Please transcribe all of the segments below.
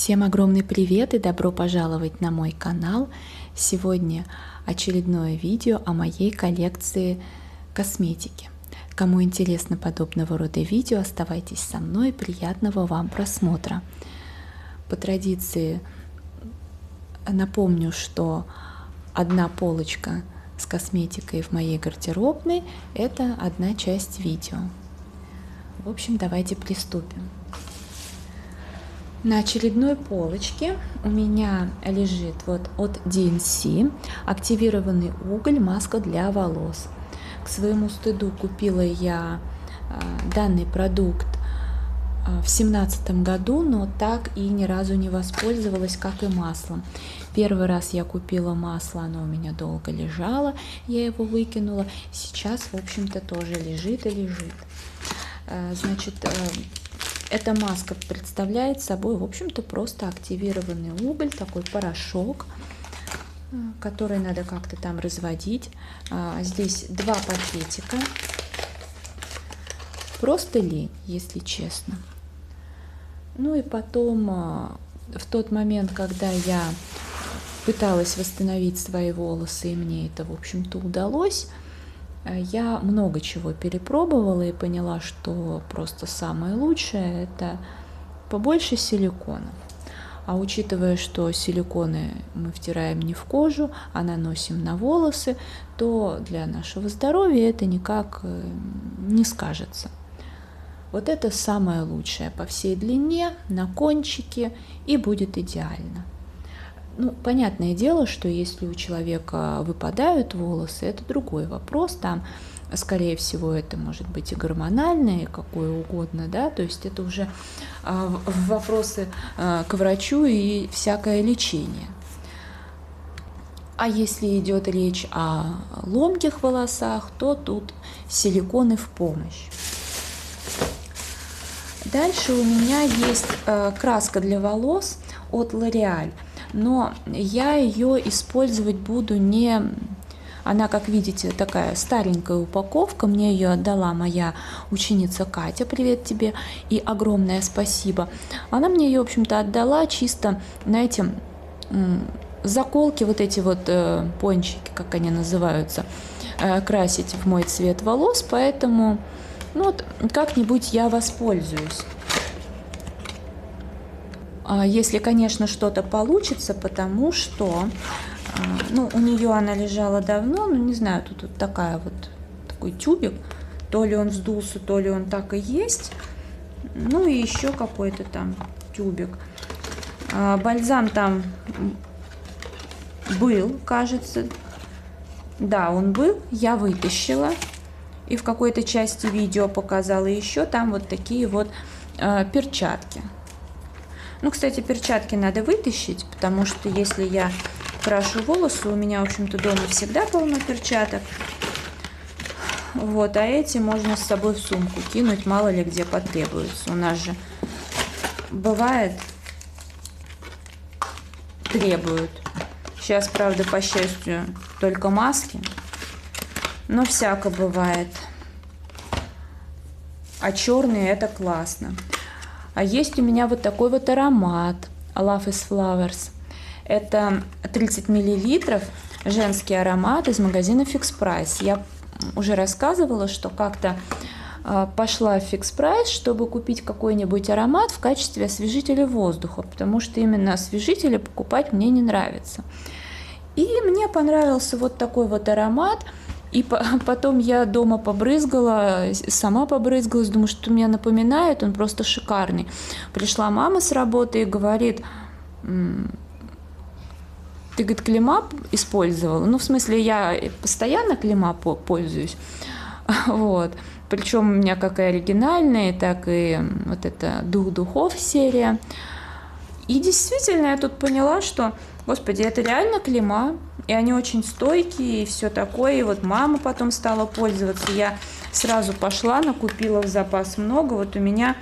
Всем огромный привет и добро пожаловать на мой канал. Сегодня очередное видео о моей коллекции косметики. Кому интересно подобного рода видео, оставайтесь со мной. Приятного вам просмотра. По традиции напомню, что одна полочка с косметикой в моей гардеробной – это одна часть видео. В общем, давайте приступим. На очередной полочке у меня лежит вот от DNC активированный уголь, маска для волос. К своему стыду купила я данный продукт в 2017 году, но так и ни разу не воспользовалась, как и маслом. Первый раз я купила масло, оно у меня долго лежало, я его выкинула. Сейчас, в общем-то, тоже лежит и лежит. Значит, эта маска представляет собой, в общем-то, просто активированный уголь, такой порошок, который надо как-то там разводить. Здесь два пакетика. Просто лень, если честно. Ну и потом, в тот момент, когда я пыталась восстановить свои волосы, и мне это, в общем-то, удалось, я много чего перепробовала и поняла, что просто самое лучшее – это побольше силиконов. А учитывая, что силиконы мы втираем не в кожу, а наносим на волосы, то для нашего здоровья это никак не скажется. Вот это самое лучшее по всей длине, на кончике, и будет идеально. Ну, понятное дело, что если у человека выпадают волосы, это другой вопрос. Там, скорее всего, это может быть и гормональное, и какое угодно, да, то есть это уже вопросы к врачу и всякое лечение. А если идет речь о ломких волосах, то тут силиконы в помощь. Дальше у меня есть краска для волос от L'Oréal. Но я ее использовать буду не... Она, как видите, такая старенькая упаковка. Мне ее отдала моя ученица Катя. Привет тебе и огромное спасибо. Она мне ее, в общем-то, отдала чисто, знаете, заколки, вот эти вот пончики, как они называются, красить в мой цвет волос. Поэтому, ну, вот, как-нибудь я воспользуюсь. Если, конечно, что-то получится, потому что, ну, у нее она лежала давно, ну, не знаю, тут вот такой тюбик, то ли он вздулся, то ли он так и есть, ну, и еще какой-то там тюбик. Бальзам там был, кажется, да, он был, я вытащила, и в какой-то части видео показала еще там вот такие вот перчатки. Ну, кстати, перчатки надо вытащить, потому что если я крашу волосы, у меня, в общем-то, дома всегда полно перчаток. Вот, а эти можно с собой в сумку кинуть, мало ли где потребуется. У нас же бывает, требуют. Сейчас, правда, по счастью, только маски, но всяко бывает. А черные – это классно. А есть у меня вот такой вот аромат Love is Flowers. Это 30 мл женский аромат из магазина Fix Price. Я уже рассказывала, что как-то пошла в Fix Price, чтобы купить какой-нибудь аромат в качестве освежителя воздуха, потому что именно освежители покупать мне не нравится. И мне понравился вот такой вот аромат. И потом я дома побрызгала, сама побрызгалась, думаю, что меня напоминает, он просто шикарный. Пришла мама с работы и говорит: ты, говорит, Клима использовала? Ну, в смысле, я постоянно Клима пользуюсь. Вот. Причем у меня как и оригинальные, так и вот эта Дух духов серия. И действительно, я тут поняла, что, господи, это реально Клима. И они очень стойкие, и все такое. И вот мама потом стала пользоваться. Я сразу пошла, накупила в запас много. Вот у меня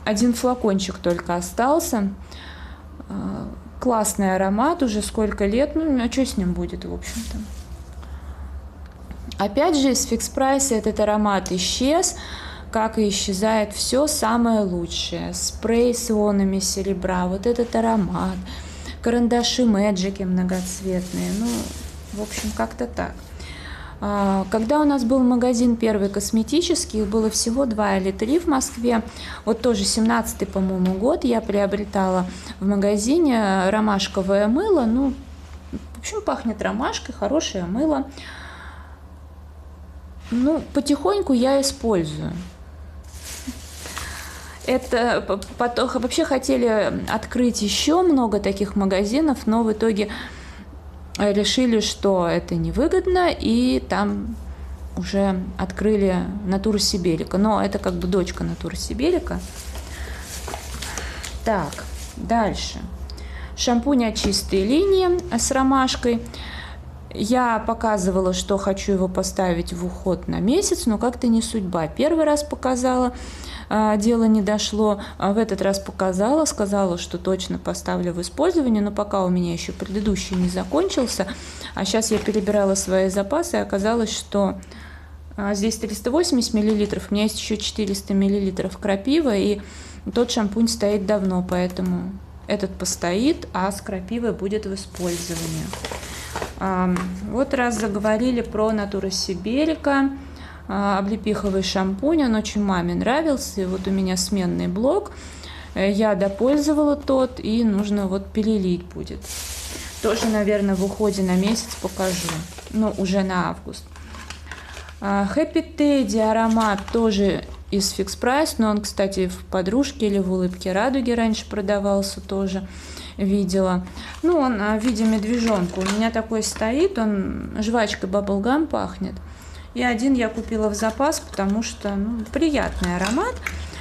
один флакончик только остался. Классный аромат, уже сколько лет. Ну, а что с ним будет, в общем-то? Опять же, из Fix Price этот аромат исчез. как и исчезает все самое лучшее. Спрей с ионами серебра, вот этот аромат, карандаши Мэджики многоцветные. Ну, в общем, как-то так. Когда у нас был магазин первый косметический, их было всего 2 или 3 в Москве. Вот тоже 17-й, по-моему, год я приобретала в магазине ромашковое мыло. Ну, в общем, пахнет ромашкой, хорошее мыло. Ну, потихоньку я использую. Это потом, вообще хотели открыть еще много таких магазинов, но в итоге решили, что это невыгодно, и там уже открыли Натура Сиберика. Но это как бы дочка Натура Сиберика. Так, дальше. Шампунь от чистой линии с ромашкой. Я показывала, что хочу его поставить в уход на месяц, но как-то не судьба. Первый раз показала, дело не дошло. В этот раз показала, сказала, что точно поставлю в использование, но пока у меня еще предыдущий не закончился. А сейчас я перебирала свои запасы, и оказалось, что здесь 380 мл, у меня есть еще 400 мл крапивы, и тот шампунь стоит давно, поэтому этот постоит, а с крапивой будет в использовании. Вот раз заговорили про Натура Сиберика, облепиховый шампунь, он очень маме нравился, и вот у меня сменный блок, я допользовала тот, и нужно вот перелить будет. Тоже, наверное, в уходе на месяц покажу, ну, уже на август. Happy Teddy аромат тоже из Fix Price, но он, кстати, в Подружке или в Улыбке Радуги раньше продавался тоже. Видела. Ну, он в виде медвежонка. У меня такой стоит, он жвачкой Bubblegum пахнет. И один я купила в запас, потому что, ну, приятный аромат.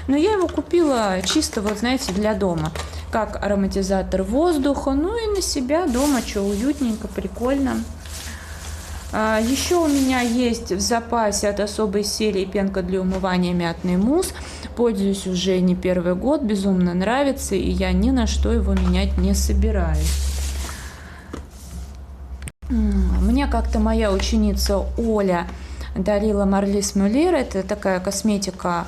Но я его купила чисто, вот знаете, для дома. Как ароматизатор воздуха. Ну и на себя дома, что уютненько, прикольно. Еще у меня есть в запасе от особой серии пенка для умывания мятный мусс. Пользуюсь уже не первый год, безумно нравится, и я ни на что его менять не собираюсь. Мне как-то моя ученица Оля дарила Марлис Мюллер. Это такая косметика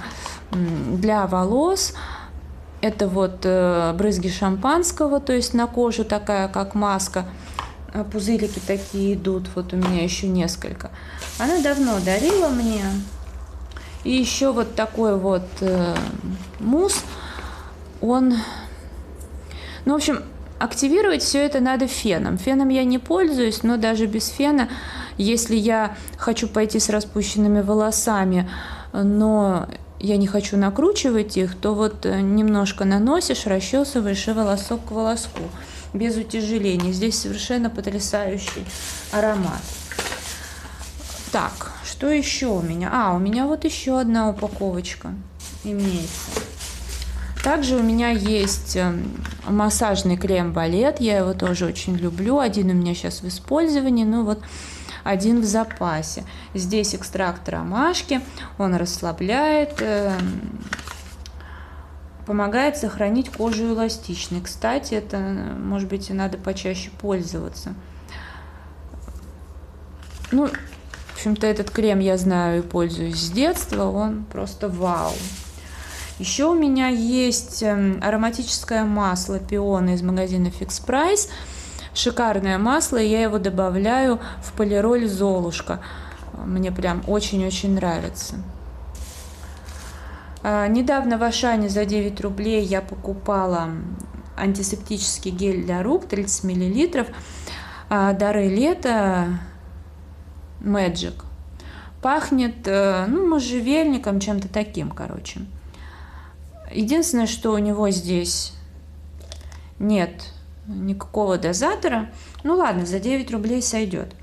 для волос. Это вот брызги шампанского, то есть на кожу такая, как маска. Пузырики такие идут, вот у меня еще несколько. Она давно дарила мне. И еще вот такой вот мусс, он, ну, в общем, активировать все это надо феном. Феном я не пользуюсь, но даже без фена, если я хочу пойти с распущенными волосами, но я не хочу накручивать их, то вот немножко наносишь, расчесываешь и волосок к волоску. Без утяжеления. Здесь совершенно потрясающий аромат. Так, что еще у меня? У меня вот еще одна упаковочка имеется. Также у меня есть массажный крем Балет. Я его тоже очень люблю. Один у меня сейчас в использовании, но вот один в запасе. Здесь экстракт ромашки. Он расслабляет, помогает сохранить кожу эластичной. Кстати, это, может быть, и надо почаще пользоваться. Ну, в общем-то, этот крем я знаю и пользуюсь с детства. Он просто вау. Еще у меня есть ароматическое масло пионы из магазина Fix Price. Шикарное масло, и я его добавляю в полироль Золушка. Мне прям очень-очень нравится. Недавно в Ашане за 9 рублей я покупала антисептический гель для рук 30 мл. Дары лета Magic. Пахнет, ну, можжевельником, чем-то таким, короче. Единственное, что у него здесь нет никакого дозатора. Ну ладно, за 9 рублей сойдет.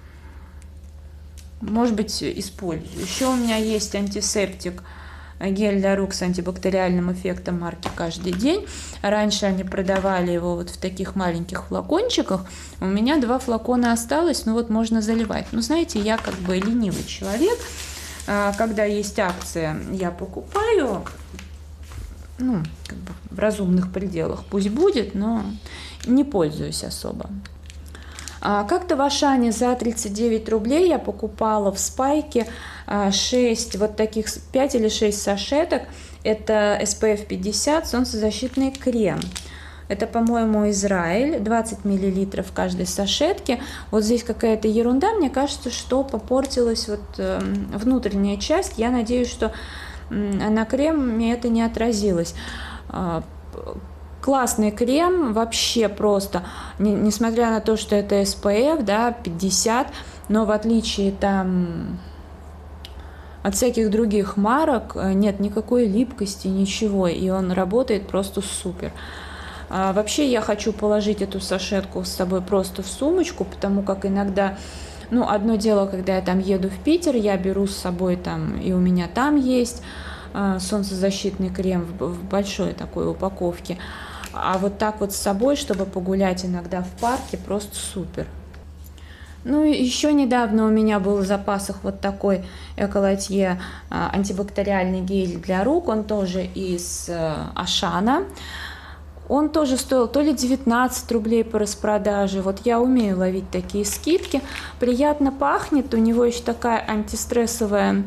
Может быть, использую. Еще у меня есть антисептик гель для рук с антибактериальным эффектом марки «Каждый день». Раньше они продавали его вот в таких маленьких флакончиках. У меня 2 флакона осталось, ну вот можно заливать. Ну, знаете, я как бы ленивый человек. Когда есть акция, я покупаю, ну, как бы в разумных пределах. Пусть будет, но не пользуюсь особо. Как-то в Ашане за 39 рублей я покупала в Спайке 6 вот таких, 5 или 6 сашеток. Это SPF 50 солнцезащитный крем. Это, по-моему, Израиль, 20 мл в каждой сашетке. Вот здесь какая-то ерунда, мне кажется, что попортилась вот внутренняя часть. Я надеюсь, что на креме это не отразилось. Классный крем, вообще просто, несмотря на то, что это SPF, да, 50, но в отличие там от всяких других марок нет никакой липкости, ничего, и он работает просто супер. Вообще я хочу положить эту сашетку с собой просто в сумочку, потому как иногда, ну, одно дело, когда я там еду в Питер, я беру с собой там, и у меня там есть солнцезащитный крем в большой такой упаковке, а вот так вот с собой, чтобы погулять иногда в парке, просто супер. Ну и еще недавно у меня был в запасах вот такой Эколотье антибактериальный гель для рук, он тоже из Ашана. Он тоже стоил то ли 19 рублей по распродаже. Вот я умею ловить такие скидки. Приятно пахнет. У него еще такая антистрессовая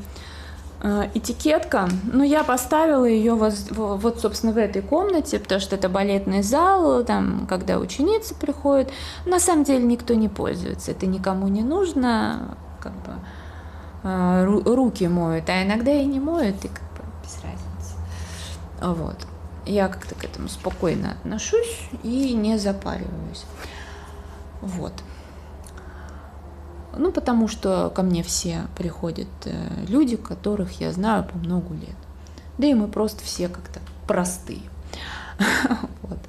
этикетка. Но я поставила ее вот, собственно, в этой комнате, потому что это балетный зал, там, когда ученицы приходят. На самом деле никто не пользуется. Это никому не нужно. Как бы руки моют, а иногда и не моют, и как бы без разницы. Вот. Я как-то к этому спокойно отношусь и не запариваюсь. Вот. Ну, потому что ко мне все приходят люди, которых я знаю по многу лет. Да и мы просто все как-то простые. Вот.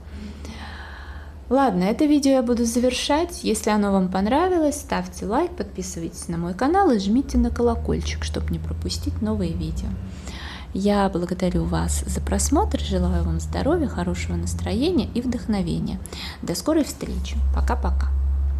Ладно, это видео я буду завершать. Если оно вам понравилось, ставьте лайк, подписывайтесь на мой канал и жмите на колокольчик, чтобы не пропустить новые видео. Я благодарю вас за просмотр, желаю вам здоровья, хорошего настроения и вдохновения. До скорой встречи. Пока-пока.